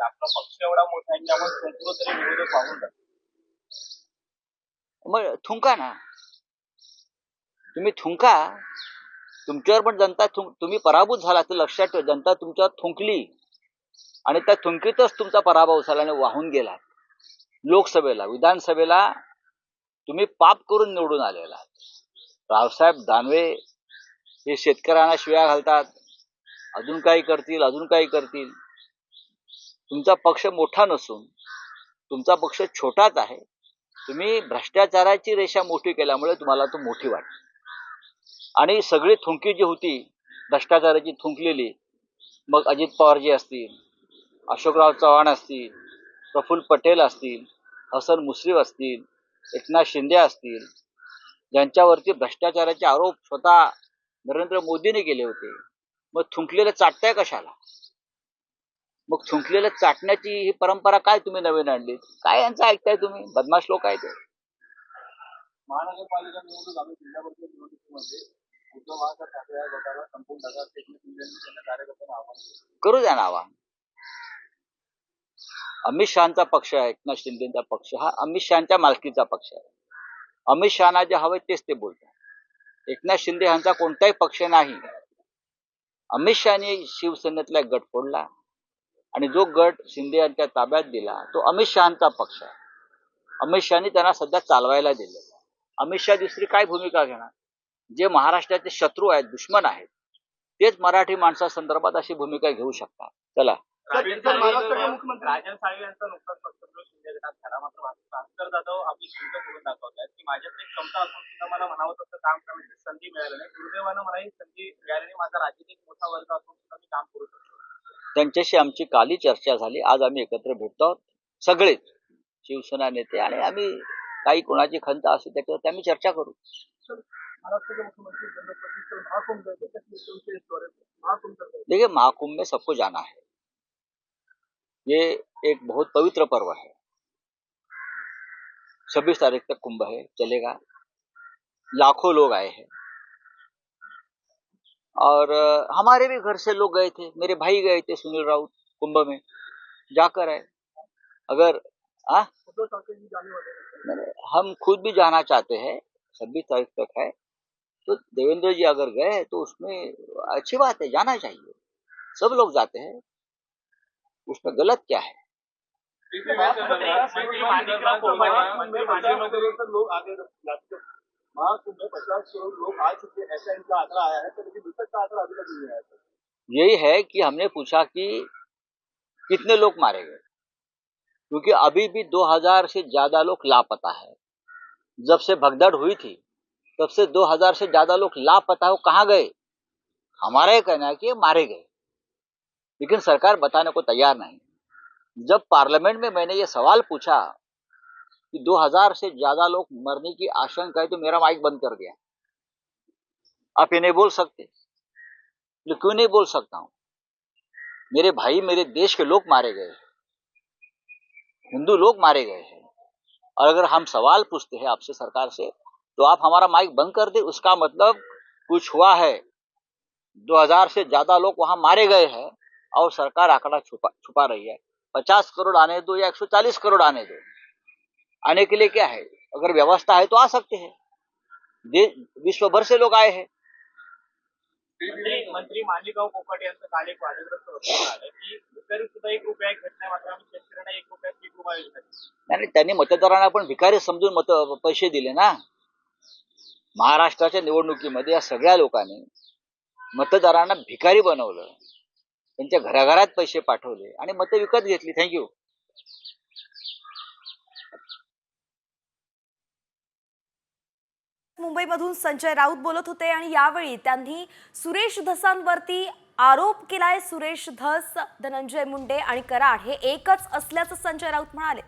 आपला पक्ष एवढा मोठा आहे की आपण शत्रू तरी विरोधक पाहून जातो. मग थुंका ना, तुम्ही थुंका. तुमच्यावर पण जनता तुम्ही पराभूत झाला तर लक्षात ठेवा, जनता तुमच्यावर थुंकली आणि त्या थुंकीतच तुमचा पराभव झाला आणि वाहून गेला. लोकसभेला, विधानसभेला तुम्ही पाप करून निवडून आलेला. रावसाहेब दानवे हे शेतकऱ्यांना शिव्या घालतात, अजून काही करतील, अजून काही करतील. तुमचा पक्ष मोठा नसून तुमचा पक्ष छोटाच आहे. तुम्ही भ्रष्टाचाराची रेषा मोठी केल्यामुळे तुम्हाला तो मोठी वाटते. आणि सगळी थुंकी जी होती भ्रष्टाचाराची थुंकलेली, मग अजित पवारजी असतील, अशोकराव चव्हाण असतील, प्रफुल्ल पटेल असतील, हसन मुश्रीफ असतील, एकनाथ शिंदे असतील, ज्यांच्यावरती भ्रष्टाचाराचे आरोप स्वतः नरेंद्र मोदींनी केले होते, मग थुंकलेलं चाटताय कशाला? मग थुंकलेलं चाटण्याची ही परंपरा काय तुम्ही नवीन आणली? काय यांचं ऐकताय तुम्ही? बदमाश लोक आहेत ते. महानगरपालिका निवडणूक आम्ही जिल्हा परिषद निवडणुकीमध्ये उद्धव ठाकरे गटाला संपूर्ण टाका त्यांना कार्यकर्त्यांना आव्हान केलं. करू द्या ना आवाहन. अमित शहाचा पक्ष आहे, एकनाथ शिंदेचा पक्ष हा अमित शहाच्या मालकीचा पक्ष आहे. अमित शहाना जे हवे तेच ते बोलतात. एकनाथ शिंदे यांचा कोणताही पक्ष नाही. अमित शहाने शिवसेनेतला एक गट फोडला आणि जो गट शिंदे यांच्या ताब्यात दिला तो अमित शहाचा पक्ष आहे. अमित शहाने त्यांना सध्या चालवायला दिले. अमित शहा दुसरी काय भूमिका घेणार? जे महाराष्ट्राचे शत्रू आहेत, दुश्मन आहेत, तेच मराठी माणसासंदर्भात अशी भूमिका घेऊ शकतात. चला, राजन साळवी यांचा नुकताच पक्षप्रवेश शिंदे गटात झाला. मात्र भास्कर जाधव आपली क्षमता करून दाखवत आहेत की माझ्याकडे क्षमता असून सुद्धा मला म्हणावं तसं काम करण्याची संधी मिळाली नाही. दुर्दैवानं मला ही संधी मिळाली. माझा राज्यात एक मोठा वर्ग असून सुद्धा मी काम करू शकतो. त्यांच्याशी आमची कालही चर्चा झाली. आज आम्ही एकत्र भेटतो आहोत, सगळेच शिवसेना नेते, आणि आम्ही काही कोणाची खंत असेल त्याच्यावर आम्ही चर्चा करू. महाराष्ट्र के मुख्यमंत्री देखिए, महाकुंभ में सबको जाना है. ये एक बहुत पवित्र पर्व है. 26 तारीख तक कुंभ है, चलेगा. लाखों लोग आए हैं और हमारे भी घर से लोग गए थे. मेरे भाई गए थे सुनील राउत कुंभ में, जाकर आए. अगर हम खुद भी जाना चाहते हैं, 26 तारीख तक है, तो देवेंद्र जी अगर गए तो उसमें अच्छी बात है, जाना चाहिए. सब लोग जाते हैं, उसमें गलत क्या है? लोग आगे महाकुंभ में 50 करोड़ लोग आ चुके हैं, ऐसा इनका आंकड़ा आया है, तो लेकिन दूसरा का आंकड़ा अभी तक नहीं आया. यही है कि हमने पूछा कि कितने लोग मारे गए, क्योंकि अभी भी 2000 से ज्यादा लोग लापता है. जब से भगदड़ हुई थी तब से 2000 से ज्यादा लोग लापता है. वो कहाँ गए? हमारा ये कहना है कि मारे गए, लेकिन सरकार बताने को तैयार नहीं. जब पार्लियामेंट में मैंने ये सवाल पूछा कि 2000 से ज्यादा लोग मरने की आशंका है, तो मेरा माइक बंद कर दिया. आप ये नहीं बोल सकते? तो क्यों नहीं बोल सकता हूं? मेरे भाई, मेरे देश के लोग मारे गए, हिंदू लोग मारे गए हैं, और अगर हम सवाल पूछते हैं आपसे, सरकार से, तो आप हमारा माइक बंद कर दे, उसका मतलब कुछ हुआ है. 2000 से ज्यादा लोग वहां मारे गए हैं और सरकार आंकड़ा छुपा रही है. 50 करोड़ आने दो या 140 करोड़ आने दो, आने के लिए क्या है? अगर व्यवस्था है तो आ सकते हैं. विश्व भर से लोग आए हैं. मंत्री माणिकराव कोकाटे यांचं काल एक वादग्रस्त वक्तव्य आलं की भिकारी सुद्धा 1 रुपया घेत नाही, मात्र आम्ही शेतकऱ्यांना 1 रुपया पीक विमा योजना. नाही, त्यांनी मतदारांना पण भिकारी समजून पैसे दिले ना. महाराष्ट्राच्या निवडणुकीमध्ये या सगळ्या लोकांनी मतदारांना भिकारी बनवलं, त्यांच्या घराघरात पैसे पाठवले आणि मतं विकत घेतली. थँक्यू. मुंबईमधून संजय राऊत बोलत होते आणि यावेळी त्यांनी सुरेश धसांवरती आरोप केलाय. सुरेश धस, धनंजय मुंडे आणि कराड हे एकच असल्याचं संजय राऊत म्हणाले.